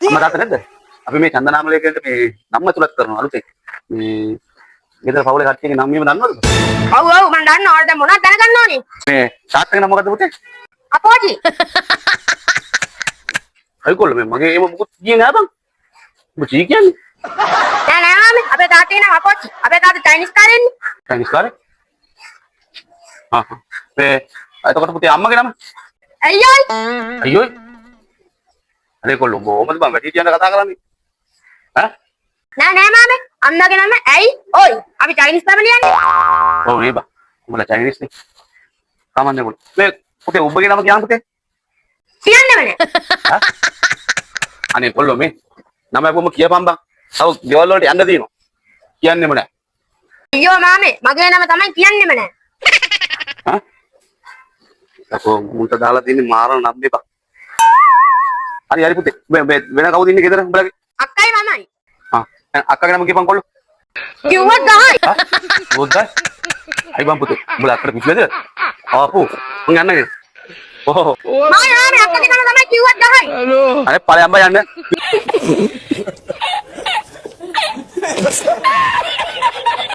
අම්මා තාත්තා නැද්ද? අපි මේ චන්දනාමලයකට මේ නම්ම තුලත් කරනවා අලුතෙන්. මේ ගෙදර පවුලේ කට්ටියගේ නම් මෙහෙම දන්නවද? ඔව් ඔව් මම දන්නවා. ඔයාලට මොනවද දැනගන්න ඕනේ? මේ තාත්තගේ නම මොකද්ද පුතේ? අපෝජි. අයිකොල්ල මේ මගේ එහෙම මොකුත් කියේ නෑ බං. ඔබ චී කියන්නේ? නෑ නෑ මාමේ. අපේ තාත්තේ නම අපෝජි. අපේ තාත්තා චයිනීස් කාරයෙන්නේ. චයිනීස් කාරේ? මේ එතකොට පුතේ අම්මගේ නම? අයියෝයි. අයියෝයි. අනේ කොල්ලෝ කොහොමද බං වැඩි කියන කතා කරන්නේ? ඈ? නෑ නෑ මාමේ. අම්මගේ නම ඇයි? ඔයි. අපි චයිනීස් ෆැමිලියන්නේ. ඔව් නේ බං. උඹලා චයිනීස් නේ. කමන්නේ කොල්ලෝ. මේ පුතේ ඔබගේ නම කියන්න පුතේ? කියන්නෙම නෑ. ඈ? අනේ කොල්ලෝ මේ නම අපොම කියපන් බං. තව ගෙවල් වලට යන්න දිනවා. කියන්නෙම නෑ. අයියෝ මාමේ මගේ නම තමයි කියන්නෙම නෑ. ඈ? අපෝ මුන්ට දාලා තියෙන්නේ මාරන නම් දෙපා. හරි හරි පුතේ. වෙන කවුද ඉන්නේ ගෙදර උඹලගේ? අක්කයි මමයි. අක්කගේ නම කියපන් කොල්ලෝ. කිව්වත් ගහයි. බොද්දයි. අයි බං පුතේ. උඹලා අක්කට පිස්සුවේද? ආපු. මං යන්නනේ. ඕහෝ. මාමේ අක්කගේ නම තමයි කිව්වත් ගහයි. අනේ ඵලයන් බා යන්න.